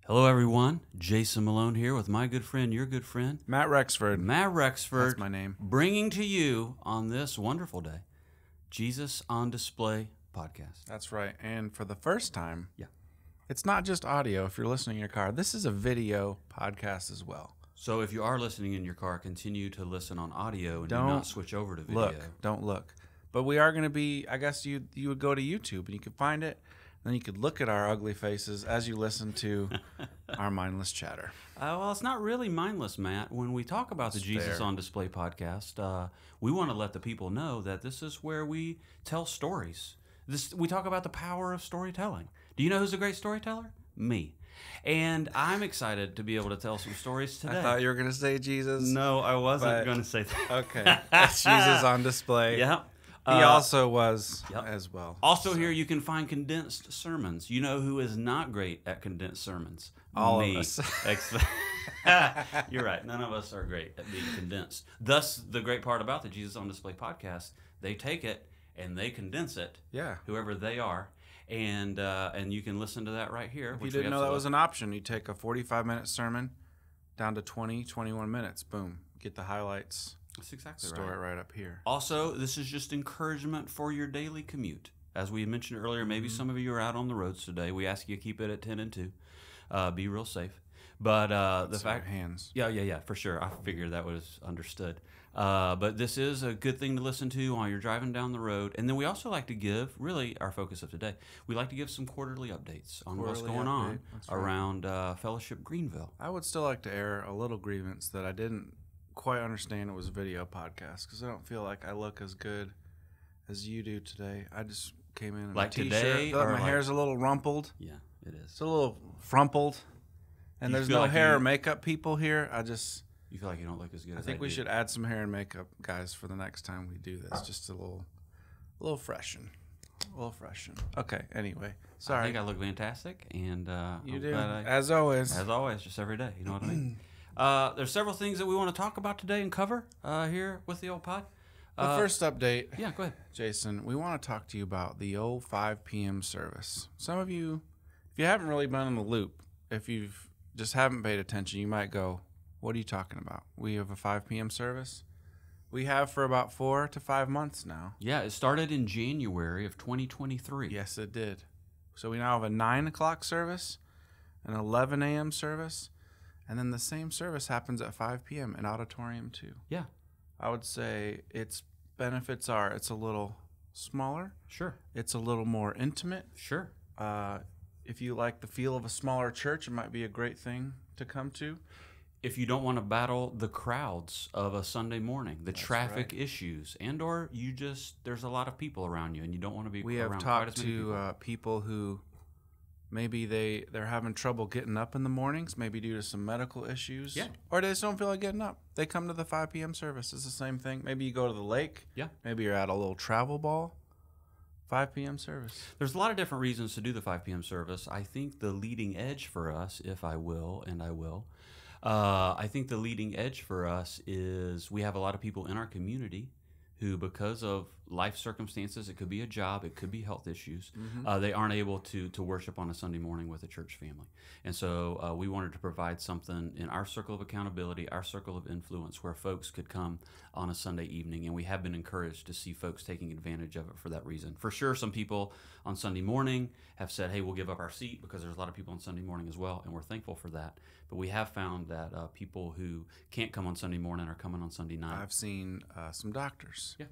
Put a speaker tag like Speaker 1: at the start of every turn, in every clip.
Speaker 1: Hello, everyone. Jason Malone here with my good friend, your good friend,
Speaker 2: Matt Rexford.
Speaker 1: Matt Rexford.
Speaker 2: That's my name.
Speaker 1: Bringing to you on this wonderful day, Jesus on Display podcast.
Speaker 2: That's right. And for the first time,
Speaker 1: Yeah.
Speaker 2: it's not just audio if you're listening in your car. This is a video podcast as well.
Speaker 1: So if you are listening in your car, continue to listen on audio and do
Speaker 2: Don't
Speaker 1: not switch over to video.
Speaker 2: Don't look. But we are going to be, I guess you would go to YouTube and you could find it. Then you could look at our ugly faces as you listen to our mindless chatter.
Speaker 1: Well, it's not really mindless, Matt. When we talk about the Jesus on Display podcast, we want to let the people know that this is where we tell stories. We talk about the power of storytelling. Do you know who's a great storyteller? Me. And I'm excited to be able to tell some stories today.
Speaker 2: I thought you were going to say Jesus.
Speaker 1: No, I wasn't going to say that.
Speaker 2: Okay. That's Jesus on Display.
Speaker 1: Yeah.
Speaker 2: He also was as well.
Speaker 1: Also here you can find condensed sermons. You know who is not great at condensed sermons?
Speaker 2: All
Speaker 1: Me.
Speaker 2: of us.
Speaker 1: You're right. None of us are great at being condensed. Thus, the great part about the Jesus on Display podcast, they take it and they condense it, whoever they are, and you can listen to that right here.
Speaker 2: If you didn't know that was an option, you take a 45-minute sermon down to 20, 21 minutes. Boom. Get the highlights.
Speaker 1: That's exactly
Speaker 2: Store it right up here.
Speaker 1: Also, this is just encouragement for your daily commute. As we mentioned earlier, maybe some of you are out on the roads today. We ask you to keep it at 10 and 2. Be real safe. But the fact,
Speaker 2: hands.
Speaker 1: Yeah, for sure. I figured that was understood. But this is a good thing to listen to while you're driving down the road. And then we also like to give, really our focus of today, we like to give some quarterly updates on what's going on around Fellowship Greenville.
Speaker 2: I would still like to air a little grievance that I didn't quite understand it was a video podcast because I don't feel like I look as good as you do today. I just came in
Speaker 1: like
Speaker 2: a t-shirt.
Speaker 1: Today,
Speaker 2: feel like my hair's a little rumpled.
Speaker 1: Yeah, it is.
Speaker 2: It's a little frumpled, and there's no hair or makeup people here.
Speaker 1: You feel like you don't look as good.
Speaker 2: I think we should add some hair and makeup, guys, for the next time we do this. Just a little freshen. Okay. Anyway, sorry.
Speaker 1: I think I look fantastic, and
Speaker 2: you do as always.
Speaker 1: As always, just every day. You know what I mean. There's several things that we want to talk about today and cover here with the old pod.
Speaker 2: The first update.
Speaker 1: Yeah, go ahead.
Speaker 2: Jason, we want to talk to you about the old 5 p.m. service. Some of you, if you haven't really been in the loop, if you just haven't paid attention, you might go, what are you talking about? We have a 5 p.m. service? We have for about 4 to 5 months now.
Speaker 1: Yeah, it started in January of 2023.
Speaker 2: Yes, it did. So we now have a 9 o'clock service, an 11 a.m. service, and then the same service happens at 5 p.m. in Auditorium 2.
Speaker 1: Yeah.
Speaker 2: I would say its benefits are it's a little smaller.
Speaker 1: Sure.
Speaker 2: It's a little more intimate.
Speaker 1: Sure.
Speaker 2: If you like the feel of a smaller church, it might be a great thing to come to.
Speaker 1: If you don't want to battle the crowds of a Sunday morning, the traffic issues, and or there's a lot of people around you and you don't want to be around quite as many people.
Speaker 2: We have talked to people who maybe they're having trouble getting up in the mornings, maybe due to some medical issues.
Speaker 1: Yeah.
Speaker 2: Or they just don't feel like getting up. They come to the 5 p.m. service. It's the same thing. Maybe you go to the lake.
Speaker 1: Yeah.
Speaker 2: Maybe you're at a little travel ball. 5 p.m. service.
Speaker 1: There's a lot of different reasons to do the 5 p.m. service. I think the leading edge for us, if I will, and I will, I think the leading edge for us is we have a lot of people in our community who, because of life circumstances, it could be a job, it could be health issues, they aren't able to worship on a Sunday morning with a church family. And so we wanted to provide something in our circle of accountability, our circle of influence, where folks could come on a Sunday evening. And we have been encouraged to see folks taking advantage of it for that reason. For sure, some people on Sunday morning have said, hey, we'll give up our seat, because there's a lot of people on Sunday morning as well, and we're thankful for that. But we have found that people who can't come on Sunday morning are coming on Sunday night.
Speaker 2: I've seen some doctors.
Speaker 1: Yeah.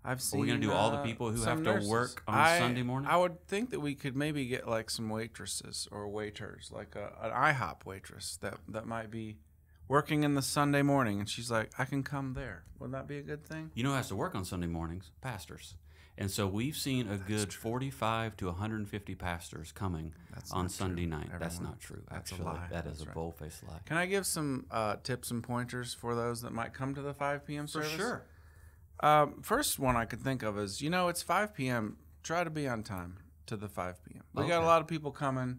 Speaker 2: I've seen.
Speaker 1: Are we going to do all the people who have to work on Sunday morning?
Speaker 2: I would think that we could maybe get like some waitresses or waiters, like an IHOP waitress that might be working in the Sunday morning, and she's like, I can come there. Wouldn't that be a good thing?
Speaker 1: You know who has to work on Sunday mornings? Pastors. And so we've seen a good 45 to 150 pastors coming on Sunday night. That's not true. Actually, that is a bold-faced lie.
Speaker 2: Can I give some tips and pointers for those that might come to the 5 p.m. service?
Speaker 1: For sure.
Speaker 2: First one I could think of is, it's 5 p.m. Try to be on time to the 5 p.m. We got a lot of people coming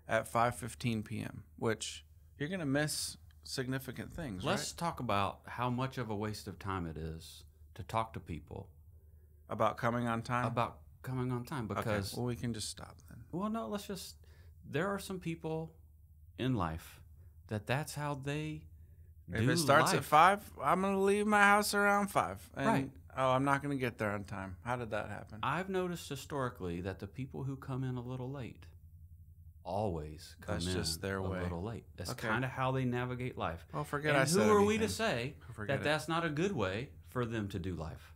Speaker 2: at 5:15 p.m., which you're going to miss significant things,
Speaker 1: Let's talk about how much of a waste of time it is to talk to people
Speaker 2: about coming on time?
Speaker 1: Because...
Speaker 2: Okay. Well, we can just stop then.
Speaker 1: Well, no, there are some people in life, that's how they
Speaker 2: If
Speaker 1: do
Speaker 2: it starts
Speaker 1: life.
Speaker 2: at 5, I'm going to leave my house around 5. And,
Speaker 1: Right.
Speaker 2: oh, I'm not going to get there on time. How did that happen?
Speaker 1: I've noticed historically that the people who come in a little late always come
Speaker 2: That's
Speaker 1: in
Speaker 2: just their
Speaker 1: a
Speaker 2: way.
Speaker 1: little late. That's
Speaker 2: Okay.
Speaker 1: kind of how they navigate life.
Speaker 2: Well, forget
Speaker 1: And
Speaker 2: I said
Speaker 1: who are we to
Speaker 2: anything.
Speaker 1: say
Speaker 2: Forget
Speaker 1: that
Speaker 2: it.
Speaker 1: that's not a good way for them to do life?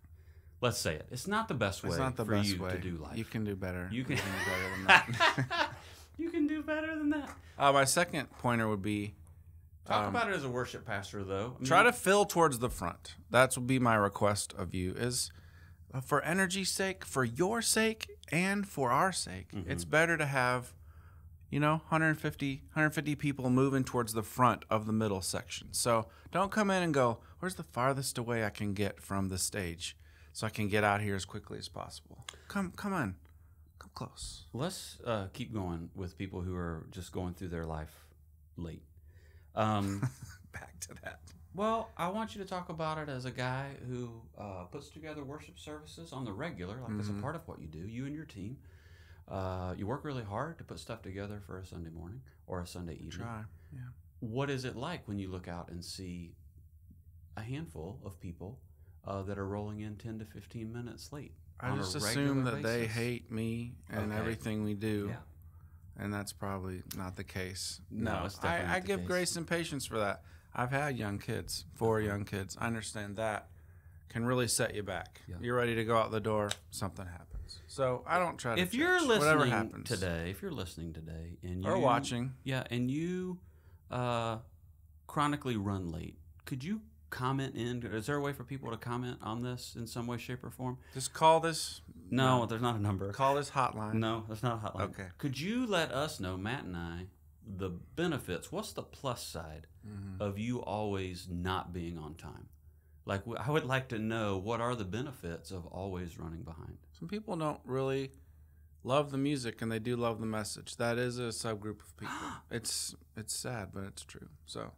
Speaker 1: Let's say it. It's not the best way
Speaker 2: It's not the
Speaker 1: for
Speaker 2: best
Speaker 1: you
Speaker 2: way.
Speaker 1: to do life.
Speaker 2: You can do better.
Speaker 1: You can-
Speaker 2: do better than that.
Speaker 1: You can do better than that.
Speaker 2: My second pointer would be
Speaker 1: Talk about it as a worship pastor, though. I mean,
Speaker 2: try to fill towards the front. That would be my request of you is for energy's sake, for your sake, and for our sake. It's better to have, 150 people moving towards the front of the middle section. So don't come in and go, where's the farthest away I can get from the stage so I can get out here as quickly as possible? Come on. Come close.
Speaker 1: Let's keep going with people who are just going through their life late.
Speaker 2: Back to that.
Speaker 1: Well, I want you to talk about it as a guy who puts together worship services on the regular, like it's a part of what you do, you and your team. You work really hard to put stuff together for a Sunday morning or a Sunday evening.
Speaker 2: Try, yeah.
Speaker 1: What is it like when you look out and see a handful of people that are rolling in 10 to 15 minutes late?
Speaker 2: I
Speaker 1: on
Speaker 2: just
Speaker 1: a
Speaker 2: assume
Speaker 1: regular
Speaker 2: that they
Speaker 1: basis?
Speaker 2: hate me and
Speaker 1: Okay.
Speaker 2: everything we do.
Speaker 1: Yeah.
Speaker 2: And that's probably not the case.
Speaker 1: No, it's definitely
Speaker 2: I
Speaker 1: not the
Speaker 2: give
Speaker 1: case.
Speaker 2: grace and patience for that. I've had young kids, 4 young kids. I understand that can really set you back.
Speaker 1: Yeah.
Speaker 2: You're ready to go out the door, something happens. So I don't try to
Speaker 1: If
Speaker 2: judge.
Speaker 1: you're
Speaker 2: Whatever
Speaker 1: listening
Speaker 2: happens.
Speaker 1: today, and you
Speaker 2: Or watching.
Speaker 1: and you chronically run late, could you comment in? Is there a way for people to comment on this in some way, shape, or form?
Speaker 2: Just call this.
Speaker 1: No, there's not a number.
Speaker 2: Call this hotline.
Speaker 1: No, there's not a hotline.
Speaker 2: Okay.
Speaker 1: Could you let us know, Matt and I, the benefits? What's the plus side of you always not being on time? Like, I would like to know what are the benefits of always running behind.
Speaker 2: Some people don't really love the music, and they do love the message. That is a subgroup of people. It's sad, but it's true. So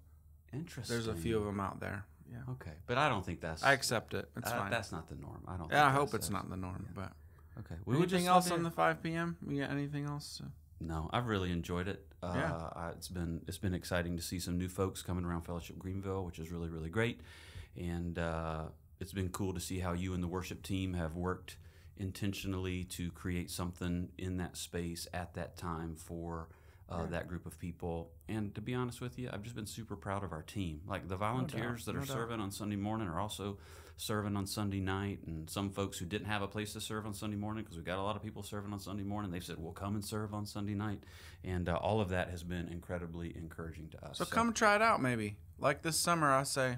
Speaker 1: Interesting.
Speaker 2: there's a few of them out there. Yeah.
Speaker 1: Okay, but I don't think that's.
Speaker 2: I accept it. It's fine.
Speaker 1: That's not the norm. I don't.
Speaker 2: Yeah, I
Speaker 1: think
Speaker 2: hope
Speaker 1: that's-
Speaker 2: it's not the norm. But
Speaker 1: Okay.
Speaker 2: anything else on the 5 p.m.? You got anything else?
Speaker 1: No, I've really enjoyed it.
Speaker 2: Yeah.
Speaker 1: It's been exciting to see some new folks coming around Fellowship Greenville, which is really, really great. And it's been cool to see how you and the worship team have worked intentionally to create something in that space at that time for that group of people. And to be honest with you, I've just been super proud of our team. Like the volunteers that are serving on Sunday morning are also serving on Sunday night, and some folks who didn't have a place to serve on Sunday morning, because we've got a lot of people serving on Sunday morning, they've said, well, come and serve on Sunday night. And all of that has been incredibly encouraging to us.
Speaker 2: So come try it out maybe. Like this summer, I say,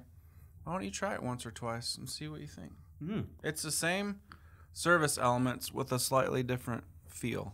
Speaker 2: why don't you try it once or twice and see what you think? It's the same service elements with a slightly different feel.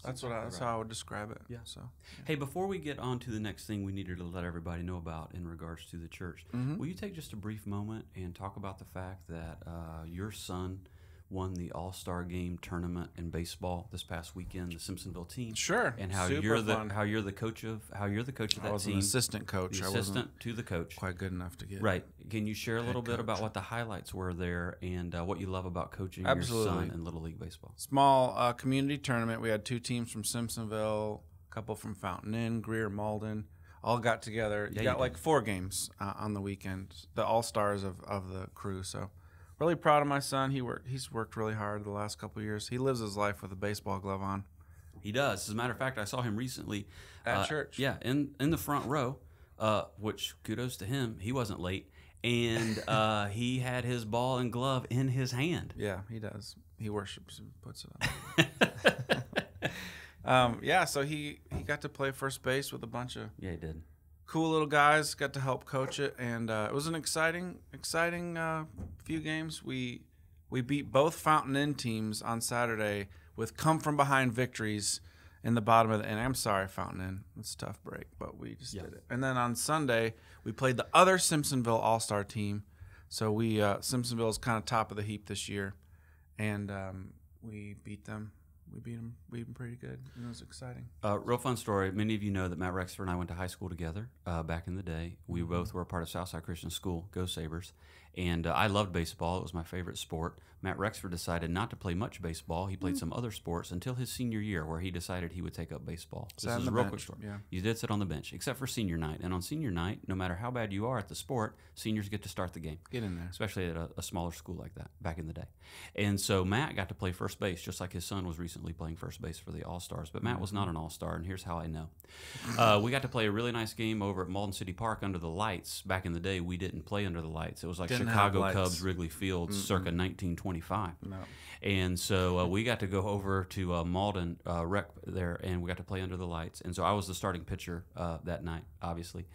Speaker 2: That's how I would describe it.
Speaker 1: Yeah.
Speaker 2: So
Speaker 1: Hey, before we get on to the next thing we needed to let everybody know about in regards to the church, will you take just a brief moment and talk about the fact that your son won the All-Star Game tournament in baseball this past weekend, the Simpsonville team?
Speaker 2: sure.
Speaker 1: And how
Speaker 2: Super
Speaker 1: you're the
Speaker 2: fun.
Speaker 1: how you're the coach of that
Speaker 2: I was
Speaker 1: team.
Speaker 2: an assistant coach.
Speaker 1: The
Speaker 2: I wasn't
Speaker 1: assistant to the coach.
Speaker 2: quite good enough to get
Speaker 1: Right. Can you share a little bit
Speaker 2: coach.
Speaker 1: about what the highlights were there and what you love about coaching
Speaker 2: Absolutely.
Speaker 1: your son in Little League Baseball?
Speaker 2: Small community tournament. We had 2 teams from Simpsonville, a couple from Fountain Inn, Greer, Malden. All got together.
Speaker 1: Yeah,
Speaker 2: You got
Speaker 1: you
Speaker 2: like
Speaker 1: did.
Speaker 2: 4 games on the weekend. The all-stars of the crew. So really proud of my son. He's worked really hard the last couple of years. He lives his life with a baseball glove on.
Speaker 1: He does. As a matter of fact, I saw him recently
Speaker 2: At church.
Speaker 1: Yeah, in the front row, which kudos to him. He wasn't late. And he had his ball and glove in his hand.
Speaker 2: Yeah, he does. He worships and puts it on. So he got to play first base with a bunch of
Speaker 1: Yeah, he did.
Speaker 2: cool little guys. Got to help coach it, and it was an exciting few games. We beat both Fountain Inn teams on Saturday with come from behind victories in the bottom of the inning. I'm sorry, Fountain Inn. It's a tough break, but we just did it. And then on Sunday, we played the other Simpsonville All-Star team. So Simpsonville is kind of top of the heap this year, and we beat them. We beat them pretty good. And it was exciting.
Speaker 1: Real fun story. Many of you know that Matt Rexford and I went to high school together back in the day. We both were a part of Southside Christian School, Go Sabres. And I loved baseball. It was my favorite sport. Matt Rexford decided not to play much baseball. He played some other sports until his senior year, where he decided he would take up baseball. This is a real quick story.
Speaker 2: Yeah.
Speaker 1: You did sit on the bench, except for senior night. And on senior night, no matter how bad you are at the sport, seniors get to start the game.
Speaker 2: Get in there.
Speaker 1: Especially at a smaller school like that back in the day. And so Matt got to play first base, just like his son was recently playing first base for the All-Stars. But Matt was not an All-Star, and here's how I know. We got to play a really nice game over at Malden City Park under the lights. Back in the day, we didn't play under the lights. It was like Chicago Cubs Wrigley Field circa 1925.
Speaker 2: No.
Speaker 1: And so we got to go over to Malden Rec there, and we got to play under the lights. And so I was the starting pitcher that night, obviously.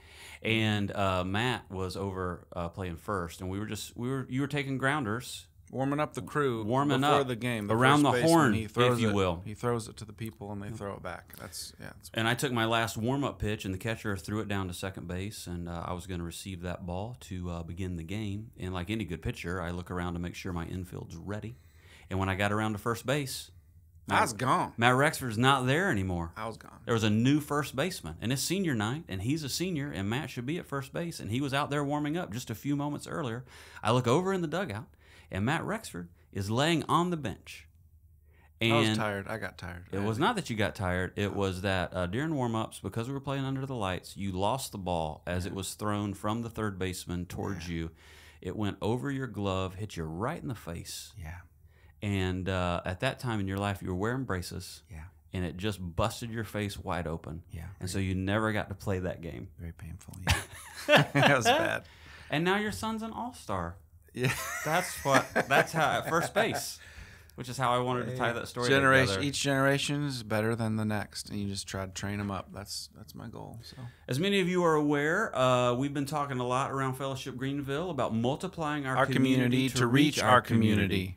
Speaker 1: And Matt was over playing first, and you were taking grounders.
Speaker 2: Warming up the crew
Speaker 1: Warming
Speaker 2: before
Speaker 1: up
Speaker 2: the game.
Speaker 1: around the horn,
Speaker 2: if
Speaker 1: you will.
Speaker 2: He throws it to the people, and they throw it back.
Speaker 1: And I took my last warm-up pitch, and the catcher threw it down to second base, and I was going to receive that ball to begin the game. And like any good pitcher, I look around to make sure my infield's ready. And when I got around to first base,
Speaker 2: I was gone.
Speaker 1: Matt Rexford's not there anymore.
Speaker 2: I was gone.
Speaker 1: There was a new first baseman, and it's senior night, and he's a senior, and Matt should be at first base, and he was out there warming up just a few moments earlier. I look over in the dugout, and Matt Rexford is laying on the bench. And
Speaker 2: I was tired. I got tired.
Speaker 1: It was not that you got tired. It was that during warm-ups, because we were playing under the lights, you lost the ball as it was thrown from the third baseman towards you. It went over your glove, hit you right in the face.
Speaker 2: Yeah.
Speaker 1: And at that time in your life, you were wearing braces.
Speaker 2: Yeah.
Speaker 1: And it just busted your face wide open.
Speaker 2: Yeah.
Speaker 1: And so you never got to play that game.
Speaker 2: Very painful. Yeah. That was bad.
Speaker 1: And now your son's an all-star.
Speaker 2: Yeah.
Speaker 1: That's how at first base, which is how I wanted to tie that story together.
Speaker 2: Each generation is better than the next, and you just try to train them up. That's my goal. So,
Speaker 1: as many of you are aware, we've been talking a lot around Fellowship Greenville about multiplying our community to reach our community.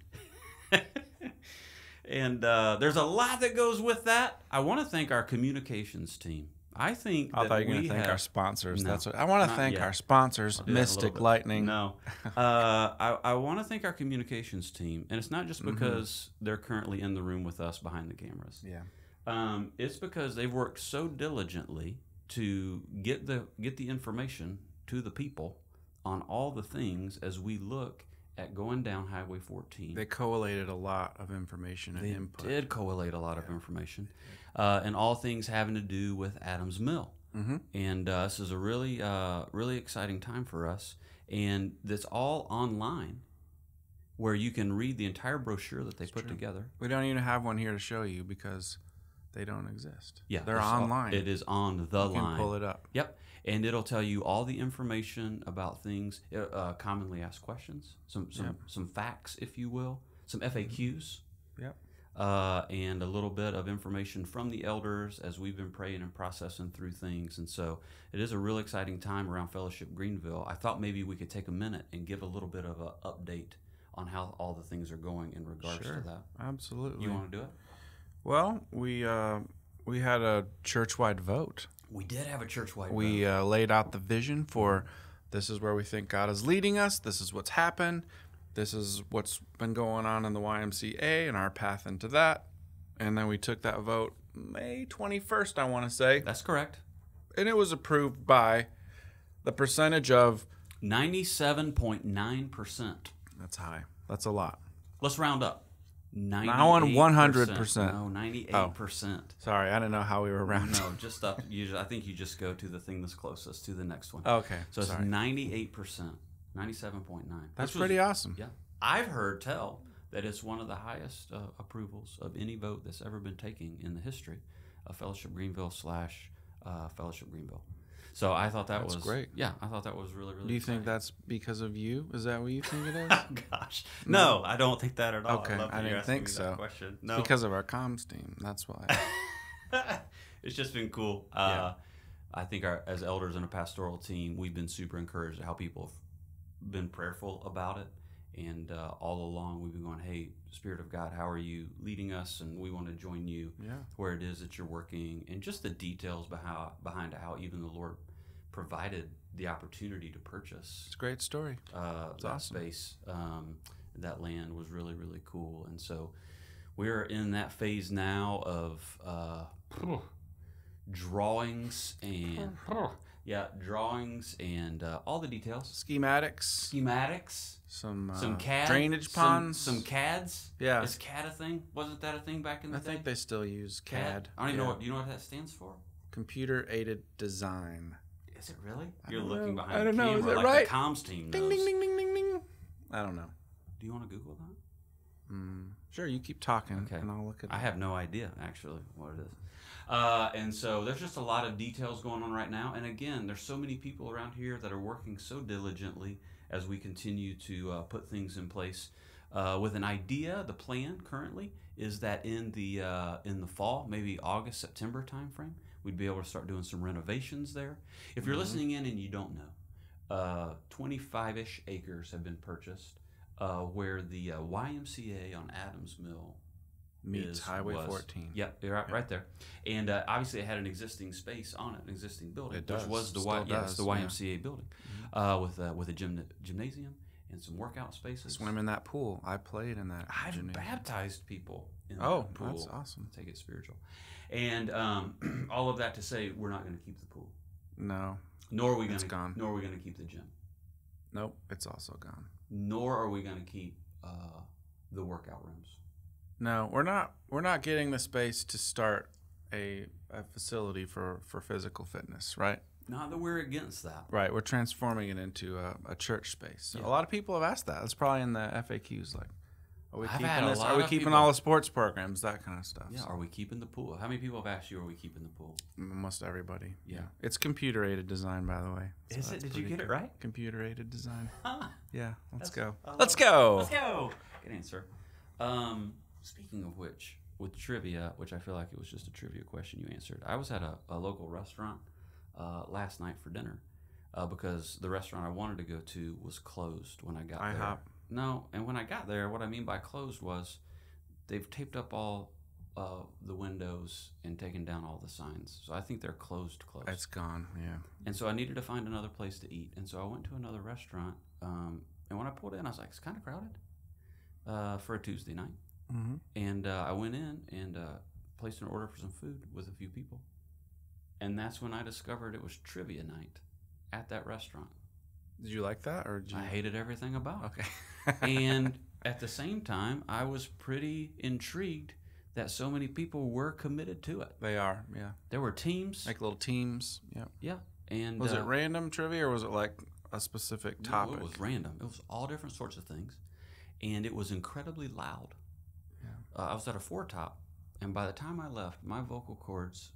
Speaker 1: And there's a lot that goes with that. I want to thank our communications team. I thought you were going to thank our
Speaker 2: sponsors.
Speaker 1: No,
Speaker 2: that's what I want to thank. Our sponsors, Mystic Lightning.
Speaker 1: No, I want to thank our communications team, and it's not just because they're currently in the room with us behind the cameras.
Speaker 2: Yeah,
Speaker 1: it's because they've worked so diligently to get the information to the people on all the things as we look at going down Highway 14.
Speaker 2: They collated a lot of information and input.
Speaker 1: They did collate a lot of information, and all things having to do with Adams Mill. And this is a really, really exciting time for us. And it's all online, where you can read the entire brochure that they put together.
Speaker 2: We don't even have one here to show you because they don't exist.
Speaker 1: Yeah,
Speaker 2: they're online.
Speaker 1: It is on the line.
Speaker 2: You can pull it up.
Speaker 1: Yep. And it'll tell you all the information about things, commonly asked questions, some facts, if you will, some FAQs.
Speaker 2: Yep.
Speaker 1: And a little bit of information from the elders as we've been praying and processing through things. And so it is a real exciting time around Fellowship Greenville. I thought maybe we could take a minute and give a little bit of an update on how all the things are going in regards to that.
Speaker 2: Absolutely.
Speaker 1: You want to do it?
Speaker 2: Well, we had a church-wide vote.
Speaker 1: We did have a church-wide vote.
Speaker 2: We laid out the vision for this is where we think God is leading us. This is what's happened. This is what's been going on in the YMCA and our path into that. And then we took that vote May 21st, I want to say.
Speaker 1: That's correct.
Speaker 2: And it was approved by the percentage of
Speaker 1: 97.9%.
Speaker 2: That's high. That's a lot.
Speaker 1: Let's round up. 98%.
Speaker 2: Now on 100%.
Speaker 1: No, 98%.
Speaker 2: Sorry, I didn't know how we were rounding.
Speaker 1: No, just up. I think you just go to the thing that's closest to the next one.
Speaker 2: Okay.
Speaker 1: So it's 98%, 97.9.
Speaker 2: That's pretty awesome.
Speaker 1: Yeah. I've heard tell that it's one of the highest approvals of any vote that's ever been taken in the history of Fellowship Greenville / Fellowship Greenville. So I thought that was
Speaker 2: great.
Speaker 1: Yeah, I thought that was really, really
Speaker 2: Do you
Speaker 1: exciting.
Speaker 2: think that's because of you? Is that what you think it is?
Speaker 1: Oh, gosh. No, I don't think that at all.
Speaker 2: Okay,
Speaker 1: I
Speaker 2: didn't think so.
Speaker 1: Question.
Speaker 2: It's
Speaker 1: No.
Speaker 2: because of our comms team. That's why.
Speaker 1: It's just been cool.
Speaker 2: Yeah.
Speaker 1: I think as elders and a pastoral team, we've been super encouraged at how people have been prayerful about it. And all along, we've been going, hey, Spirit of God, how are you leading us? And we want to join you where it is that you're working. And just the details behind how even the Lord provided the opportunity to purchase.
Speaker 2: It's a great story.
Speaker 1: That
Speaker 2: awesome.
Speaker 1: space, that land was really, really cool. And so we're in that phase now of drawings and Yeah, drawings and all the details.
Speaker 2: Schematics.
Speaker 1: Some
Speaker 2: CAD, drainage ponds.
Speaker 1: Some CADs.
Speaker 2: Yeah.
Speaker 1: Is CAD a thing? Wasn't that a thing back in the day?
Speaker 2: I think they still use CAD.
Speaker 1: I don't even know what. Do you know what that stands for?
Speaker 2: Computer aided design.
Speaker 1: Is it really? You're looking behind
Speaker 2: I don't
Speaker 1: the
Speaker 2: know.
Speaker 1: camera
Speaker 2: Is it
Speaker 1: like
Speaker 2: right?
Speaker 1: the comms team knows.
Speaker 2: Ding, ding, ding, ding, ding, ding. I don't know.
Speaker 1: Do you want to Google that?
Speaker 2: Sure, you keep talking,
Speaker 1: Okay.
Speaker 2: and I'll look at it.
Speaker 1: I have no idea, actually, what it is. And so there's just a lot of details going on right now. And again, there's so many people around here that are working so diligently as we continue to put things in place. With an idea, the plan currently is that in the fall, maybe August, September timeframe, we'd be able to start doing some renovations there. If you're listening in and you don't know, 25-ish acres have been purchased where the YMCA on Adams Mill
Speaker 2: meets Highway 14.
Speaker 1: Yep, you're right there. And obviously it had an existing space on it, an existing building.
Speaker 2: It does.
Speaker 1: Which was the
Speaker 2: It's
Speaker 1: the YMCA building with a gymnasium and some workout spaces.
Speaker 2: Swim in that pool. I played in that.
Speaker 1: I've
Speaker 2: gymnasium.
Speaker 1: baptized people in that pool.
Speaker 2: That's awesome.
Speaker 1: Take it spiritual. And all of that to say, we're not going to keep the pool.
Speaker 2: No.
Speaker 1: Nor are we going
Speaker 2: gone.
Speaker 1: Nor are we going to keep the gym.
Speaker 2: Nope, it's also gone.
Speaker 1: Nor are we going to keep the workout rooms.
Speaker 2: No, we're not getting the space to start a facility for physical fitness, right?
Speaker 1: Not that we're against that.
Speaker 2: Right, we're transforming it into a church space. So
Speaker 1: Yeah.
Speaker 2: a lot of people have asked that. It's probably in the FAQs, like, are we
Speaker 1: I've
Speaker 2: keeping
Speaker 1: had a
Speaker 2: this?
Speaker 1: lot
Speaker 2: Are we
Speaker 1: of
Speaker 2: keeping
Speaker 1: people-
Speaker 2: all the sports programs? That kind of stuff.
Speaker 1: Yeah, are we keeping the pool? How many people have asked you, are we keeping the pool?
Speaker 2: Almost everybody.
Speaker 1: Yeah.
Speaker 2: It's computer aided design, by the way.
Speaker 1: Is it?
Speaker 2: that's
Speaker 1: Did you
Speaker 2: pretty
Speaker 1: get it
Speaker 2: good.
Speaker 1: right?
Speaker 2: Computer aided design. Yeah, let's go.
Speaker 1: I love
Speaker 2: Let's
Speaker 1: it.
Speaker 2: go.
Speaker 1: Let's go. Good answer. Speaking of which, with trivia, which I feel like it was just a trivia question you answered, I was at a local restaurant last night for dinner because the restaurant I wanted to go to was closed when I got there.
Speaker 2: IHOP.
Speaker 1: No, and when I got there, what I mean by closed was they've taped up all the windows and taken down all the signs. So I think they're closed.
Speaker 2: It's gone, yeah.
Speaker 1: And so I needed to find another place to eat. And so I went to another restaurant. And when I pulled in, I was like, it's kind of crowded for a Tuesday night.
Speaker 2: Mm-hmm.
Speaker 1: And I went in and placed an order for some food with a few people. And that's when I discovered it was trivia night at that restaurant.
Speaker 2: Did you like that, or did you?
Speaker 1: I hated everything about it.
Speaker 2: Okay.
Speaker 1: And at the same time, I was pretty intrigued that so many people were committed to it.
Speaker 2: They are, yeah.
Speaker 1: There were teams.
Speaker 2: Like little teams, yeah.
Speaker 1: Yeah. And
Speaker 2: Was it random trivia, or was it like a specific topic?
Speaker 1: No, it was random. It was all different sorts of things. And it was incredibly loud.
Speaker 2: Yeah.
Speaker 1: I was at a 4-top, and by the time I left, my vocal cords,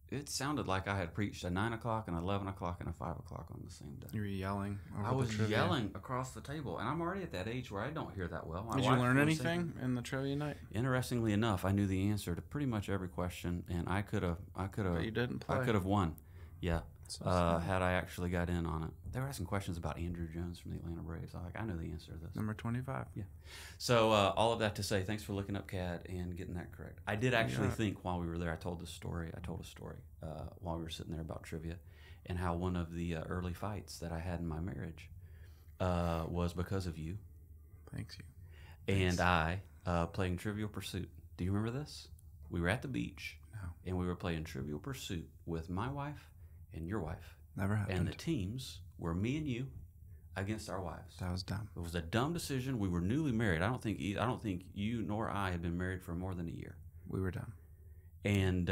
Speaker 1: it sounded like I had preached at 9 o'clock and 11 o'clock and 5 o'clock on the same day.
Speaker 2: You were yelling over
Speaker 1: I
Speaker 2: the
Speaker 1: was
Speaker 2: trivia.
Speaker 1: yelling across the table, and I'm already at that age where I don't hear that well.
Speaker 2: Did you learn anything in the trivia night?
Speaker 1: Interestingly enough, I knew the answer to pretty much every question, and I could have.
Speaker 2: But you didn't play.
Speaker 1: I could have won. Yeah.
Speaker 2: So sad.
Speaker 1: Had I actually got in on it. They were asking questions about Andrew Jones from the Atlanta Braves. I know the answer to this.
Speaker 2: Number 25.
Speaker 1: Yeah. So all of that to say, thanks for looking up CAD and getting that correct. I did actually think while we were there, I told a story while we were sitting there about trivia and how one of the early fights that I had in my marriage was because of you.
Speaker 2: Thanks, you.
Speaker 1: And I playing Trivial Pursuit. Do you remember this? We were at the beach.
Speaker 2: No.
Speaker 1: And we were playing Trivial Pursuit with my wife and your wife.
Speaker 2: Never happened.
Speaker 1: And the teams were me and you against our wives.
Speaker 2: That was dumb.
Speaker 1: It was a dumb decision. We were newly married. I don't think you nor I had been married for more than a year.
Speaker 2: We were dumb.
Speaker 1: And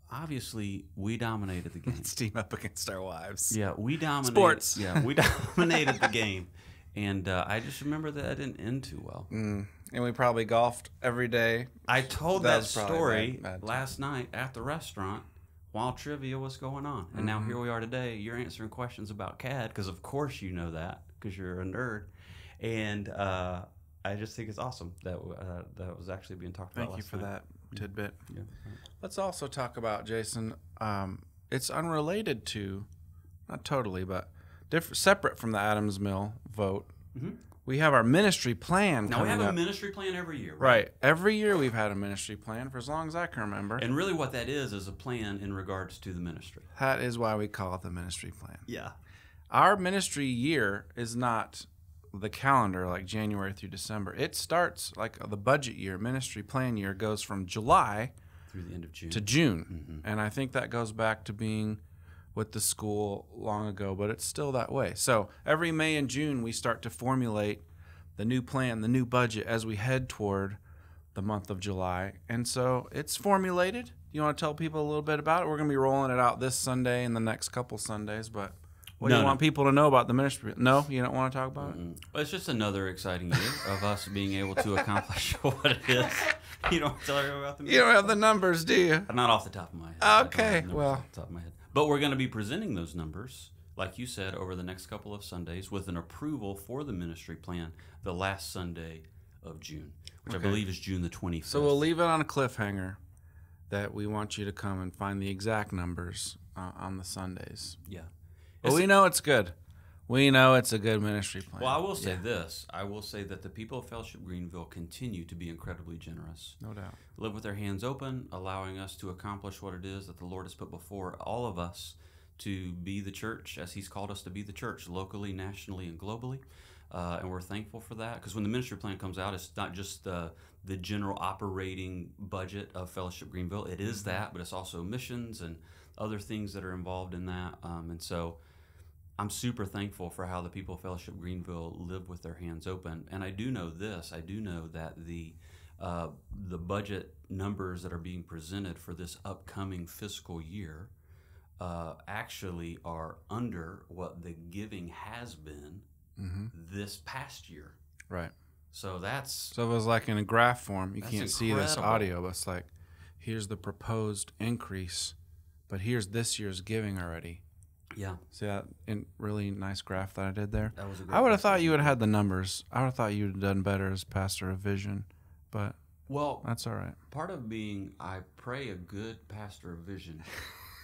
Speaker 1: obviously, we dominated the game.
Speaker 2: Let's team up against our wives.
Speaker 1: Yeah, we dominated.
Speaker 2: Sports.
Speaker 1: Yeah, we dominated the game. And I just remember that didn't end too well.
Speaker 2: And we probably golfed every day.
Speaker 1: I told
Speaker 2: That
Speaker 1: that
Speaker 2: was probably
Speaker 1: story
Speaker 2: bad
Speaker 1: last night at the restaurant while trivia was going on. And now here we are today. You're answering questions about CAD because, of course, you know that because you're a nerd. And I just think it's awesome that that was actually being talked about.
Speaker 2: Thank you for
Speaker 1: night.
Speaker 2: that tidbit.
Speaker 1: Yeah.
Speaker 2: Let's also talk about, Jason, it's unrelated to, not totally, but separate from the Adams Mill vote.
Speaker 1: Mm-hmm.
Speaker 2: We have our ministry plan
Speaker 1: Now,
Speaker 2: coming
Speaker 1: we have
Speaker 2: up.
Speaker 1: a ministry plan every year,
Speaker 2: Right. Every year we've had a ministry plan for as long as I can remember.
Speaker 1: And really what that is a plan in regards to the ministry.
Speaker 2: That is why we call it the ministry plan.
Speaker 1: Yeah.
Speaker 2: Our ministry year is not the calendar like January through December. It starts like the budget year. Ministry plan year goes from July
Speaker 1: Through the end of June.
Speaker 2: to June. And I think that goes back to being with the school long ago, but it's still that way. So every May and June, we start to formulate the new plan, the new budget as we head toward the month of July. And so it's formulated. You want to tell people a little bit about it? We're going to be rolling it out this Sunday and the next couple Sundays, but what do you want people to know about the ministry? No, you don't want to talk about it?
Speaker 1: Well, it's just another exciting year of us being able to accomplish what it is. You don't tell everyone about the ministry?
Speaker 2: You don't have the numbers, do you?
Speaker 1: Not off the top of my head.
Speaker 2: Okay, well.
Speaker 1: Off the top of my head. But we're going to be presenting those numbers, like you said, over the next couple of Sundays with an approval for the ministry plan the last Sunday of June, which I believe is June the 25th.
Speaker 2: So we'll leave it on a cliffhanger that we want you to come and find the exact numbers on the Sundays.
Speaker 1: Yeah.
Speaker 2: But we know it's good. We know it's a good ministry plan.
Speaker 1: Well, I will say this. I will say that the people of Fellowship Greenville continue to be incredibly generous.
Speaker 2: No doubt.
Speaker 1: Live with their hands open, allowing us to accomplish what it is that the Lord has put before all of us to be the church as He's called us to be the church, locally, nationally, and globally. And we're thankful for that, because when the ministry plan comes out, it's not just the general operating budget of Fellowship Greenville. It is that, but it's also missions and other things that are involved in that. And so I'm super thankful for how the people of Fellowship Greenville live with their hands open. And I do know this. I do know that the budget numbers that are being presented for this upcoming fiscal year actually are under what the giving has been this past year.
Speaker 2: Right.
Speaker 1: So it
Speaker 2: was like in a graph form. You can't
Speaker 1: incredible.
Speaker 2: see this audio, but it's like, here's the proposed increase, but here's this year's giving already.
Speaker 1: Yeah.
Speaker 2: See that really nice graph that I did there?
Speaker 1: That was a great
Speaker 2: I would have thought you would have had the numbers. I would have thought you would have done better as pastor of vision, but that's all right.
Speaker 1: Part of being, I pray, a good pastor of vision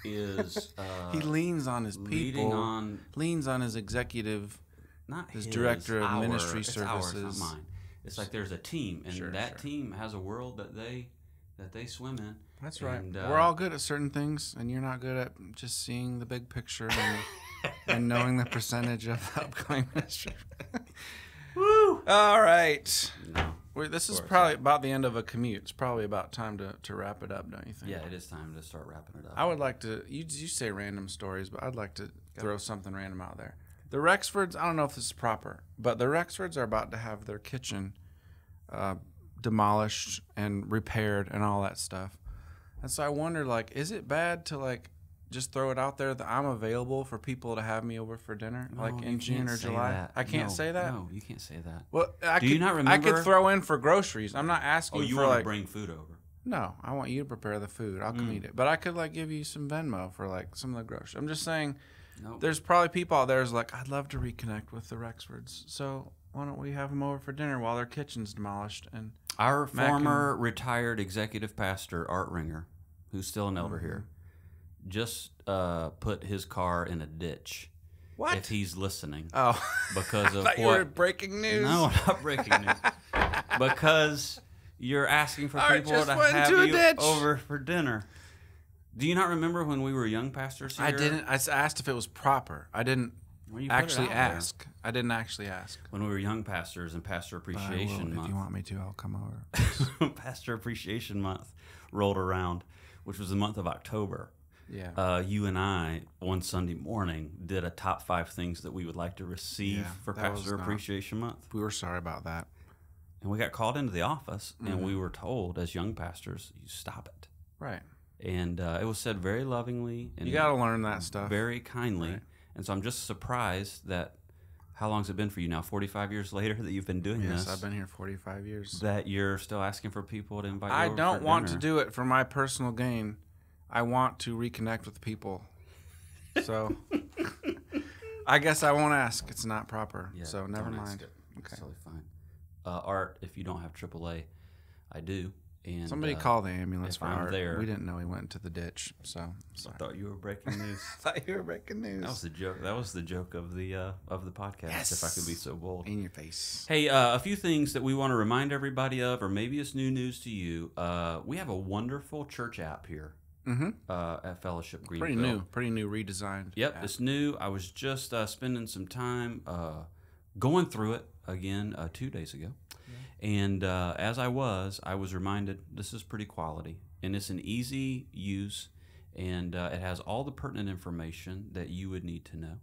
Speaker 1: is
Speaker 2: he leans on his people, leans on his executive,
Speaker 1: not
Speaker 2: his director of ministry
Speaker 1: it's
Speaker 2: services.
Speaker 1: Ours, not mine. It's like there's a team, and that team has a world that they swim in.
Speaker 2: That's right. We're all good at certain things, and you're not good at just seeing the big picture and knowing the percentage of the upcoming ministry. Woo! All right.
Speaker 1: No,
Speaker 2: this is probably about the end of a commute. It's probably about time to wrap it up, don't you think?
Speaker 1: Yeah, it is time to start wrapping it up.
Speaker 2: I would like to, you say random stories, but I'd like to throw something random out there. The Rexfords, I don't know if this is proper, but the Rexfords are about to have their kitchen demolished and repaired and all that stuff. And so I wonder, is it bad to, just throw it out there that I'm available for people to have me over for dinner, in June or July?
Speaker 1: That.
Speaker 2: I can't say that?
Speaker 1: No, you can't say that.
Speaker 2: Well,
Speaker 1: Do you not remember?
Speaker 2: I could throw in for groceries. I'm not asking
Speaker 1: you
Speaker 2: for,
Speaker 1: want to bring food over?
Speaker 2: No, I want you to prepare the food. I'll come eat it. But I could, give you some Venmo for, some of the groceries. I'm just saying, there's probably people out there who's I'd love to reconnect with the Rexfords. So why don't we have them over for dinner while their kitchen's demolished? And
Speaker 1: our former retired executive pastor, Art Ringer, who's still an elder here, just put his car in a ditch.
Speaker 2: What?
Speaker 1: If he's listening.
Speaker 2: Oh.
Speaker 1: Because of
Speaker 2: I thought you were breaking news.
Speaker 1: No, not breaking news. Because you're asking for people to have you over for dinner. Do you not remember when we were young pastors here?
Speaker 2: I didn't. I asked if it was proper. I didn't actually ask. I didn't actually ask.
Speaker 1: When we were young pastors and Pastor Appreciation Month.
Speaker 2: If you want me to, I'll come over.
Speaker 1: Pastor Appreciation Month rolled around, which was the month of October.
Speaker 2: Yeah.
Speaker 1: You and I, one Sunday morning, did a top 5 things that we would like to receive for Pastor Appreciation Month.
Speaker 2: We were sorry about that.
Speaker 1: And we got called into the office, and we were told, as young pastors, you stop it.
Speaker 2: Right.
Speaker 1: And it was said very lovingly. And
Speaker 2: you got to learn that stuff.
Speaker 1: Very kindly.
Speaker 2: Right.
Speaker 1: And so I'm just surprised that, how long has it been for you now? 45 years later that you've been doing this?
Speaker 2: Yes, I've been here 45 years.
Speaker 1: That you're still asking for people to invite you over
Speaker 2: I don't
Speaker 1: for
Speaker 2: want
Speaker 1: dinner.
Speaker 2: to do it for my personal gain. I want to reconnect with people. So I guess I won't ask. It's not proper.
Speaker 1: Yeah,
Speaker 2: so never mind.
Speaker 1: Okay.
Speaker 2: Okay.
Speaker 1: It's totally fine. Art, if you don't have AAA, I do. And
Speaker 2: somebody call the ambulance for
Speaker 1: I'm
Speaker 2: Art.
Speaker 1: there.
Speaker 2: We didn't know he went into the ditch. So
Speaker 1: I thought you were breaking news.
Speaker 2: thought you were breaking news.
Speaker 1: That was the joke. That was the joke of the podcast.
Speaker 2: Yes.
Speaker 1: If I could be so bold.
Speaker 2: In your face.
Speaker 1: Hey, a few things that we want to remind everybody of, or maybe it's new news to you. We have a wonderful church app here. At Fellowship Greenville.
Speaker 2: Pretty new, redesigned.
Speaker 1: Yep, it's new. I was just spending some time going through it again 2 days ago, and as I was reminded this is pretty quality, and it's an easy use, and it has all the pertinent information that you would need to know.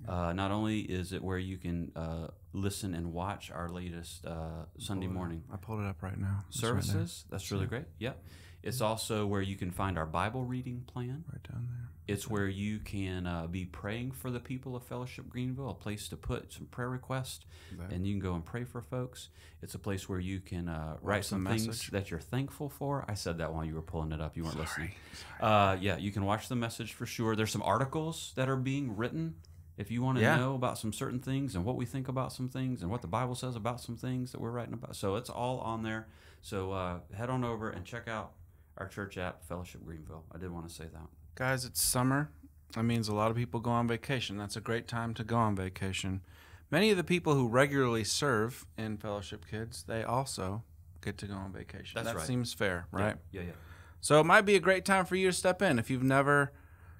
Speaker 1: Not only is it where you can listen and watch our latest Sunday morning
Speaker 2: I pulled it up right now. It's
Speaker 1: services.
Speaker 2: right
Speaker 1: That's really great. Yep. It's also where you can find our Bible reading plan.
Speaker 2: right down there.
Speaker 1: It's where you can be praying for the people of Fellowship Greenville, a place to put some prayer requests, and you can go and pray for folks. It's a place where you can write some things that you're thankful for. I said that while you were pulling it up. You weren't listening. Yeah, you can watch the message for sure. There's some articles that are being written if you want to know about some certain things and what we think about some things and what the Bible says about some things that we're writing about. So it's all on there. So head on over and check out our church app, Fellowship Greenville. I did want to say that.
Speaker 2: Guys, it's summer. That means a lot of people go on vacation. That's a great time to go on vacation. Many of the people who regularly serve in Fellowship Kids, they also get to go on vacation.
Speaker 1: That's right.
Speaker 2: That seems fair, right?
Speaker 1: Yeah.
Speaker 2: So it might be a great time for you to step in. If you've never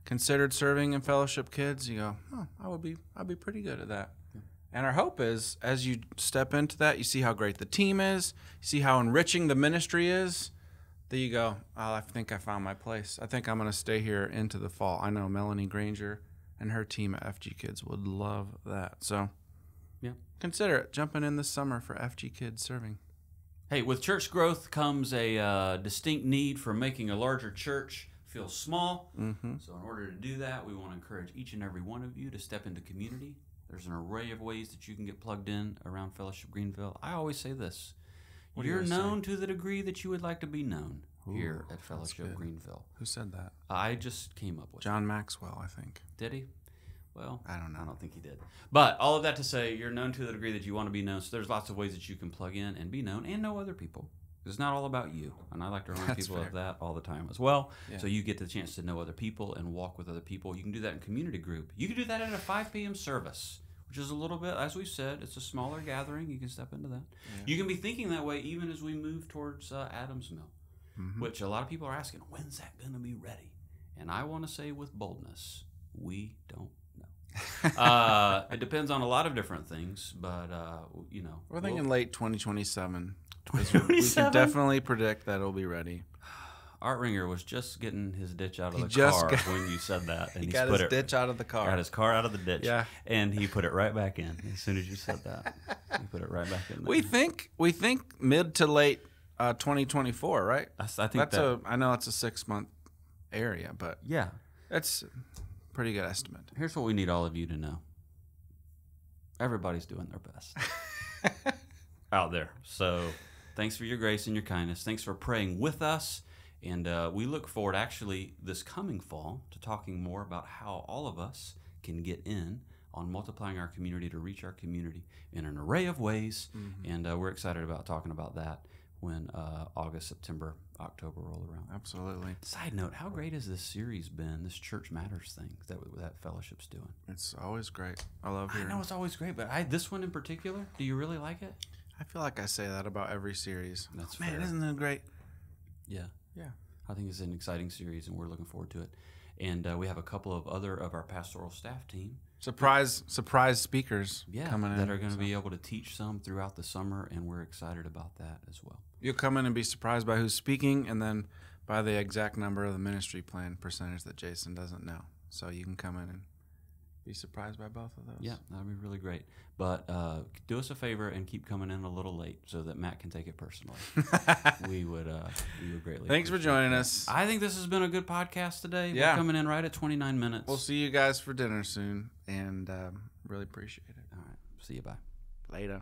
Speaker 2: considered serving in Fellowship Kids, you go, I'd be pretty good at that. Yeah. And our hope is, as you step into that, you see how great the team is, you see how enriching the ministry is. There you go. Oh, I think I found my place. I think I'm going to stay here into the fall. I know Melanie Granger and her team at FG Kids would love that. So,
Speaker 1: yeah,
Speaker 2: consider it. Jumping in this summer for FG Kids serving.
Speaker 1: Hey, with church growth comes a distinct need for making a larger church feel small. Mm-hmm. So in order to do that, we want to encourage each and every one of you to step into community. There's an array of ways that you can get plugged in around Fellowship Greenville. I always say this. You're known to the degree that you would like to be known here at Fellowship Greenville.
Speaker 2: Who said that?
Speaker 1: I just came up with
Speaker 2: John Maxwell, I think.
Speaker 1: Did he? Well,
Speaker 2: I don't know.
Speaker 1: I don't think he did. But all of that to say, you're known to the degree that you want to be known. So there's lots of ways that you can plug in and be known and know other people. It's not all about you. And I like to remind people of that all the time as well. Yeah. So you get the chance to know other people and walk with other people. You can do that in community group. You can do that at a 5 p.m. service, which is a little bit, as we've said, it's a smaller gathering. You can step into that. Yeah. You can be thinking that way even as we move towards Adams Mill, which a lot of people are asking, when's that going to be ready? And I want to say with boldness, we don't know. It depends on a lot of different things, but,
Speaker 2: We're thinking late 2027. We can definitely predict that it'll be ready.
Speaker 1: Art Ringer was just getting his ditch out of the car when you said that. And
Speaker 2: he got his ditch out of the car.
Speaker 1: Got his car out of the ditch. Yeah. And he put it right back in as soon as you said that. He put it right back in there.
Speaker 2: We think mid to late 2024, right? I know it's a 6-month area, but
Speaker 1: yeah,
Speaker 2: that's a pretty good estimate.
Speaker 1: Here's what we need all of you to know. Everybody's doing their best out there. So thanks for your grace and your kindness. Thanks for praying with us. And we look forward, actually, this coming fall to talking more about how all of us can get in on multiplying our community to reach our community in an array of ways. Mm-hmm. And we're excited about talking about that when August, September, October roll around.
Speaker 2: Absolutely.
Speaker 1: Side note, how great has this series been, this Church Matters thing that Fellowship's doing?
Speaker 2: It's always great. I love hearing it.
Speaker 1: I know it's always great, but this one in particular, do you really like it?
Speaker 2: I feel like I say that about every series.
Speaker 1: That's fair.
Speaker 2: Man, isn't it great?
Speaker 1: Yeah. I think it's an exciting series, and we're looking forward to it. And we have a couple of other of our pastoral staff team.
Speaker 2: Surprise speakers coming in.
Speaker 1: That are going to be able to teach some throughout the summer, and we're excited about that as well.
Speaker 2: You'll come in and be surprised by who's speaking, and then by the exact number of the ministry plan percentage that Jason doesn't know. So you can come in and be surprised by both of those.
Speaker 1: Yeah, that'd be really great. But do us a favor and keep coming in a little late so that Matt can take it personally. we would greatly.
Speaker 2: Thanks for joining us.
Speaker 1: I think this has been a good podcast today. Yeah. We're coming in right at 29 minutes.
Speaker 2: We'll see you guys for dinner soon, and really appreciate it.
Speaker 1: All right. See you. Bye.
Speaker 2: Later.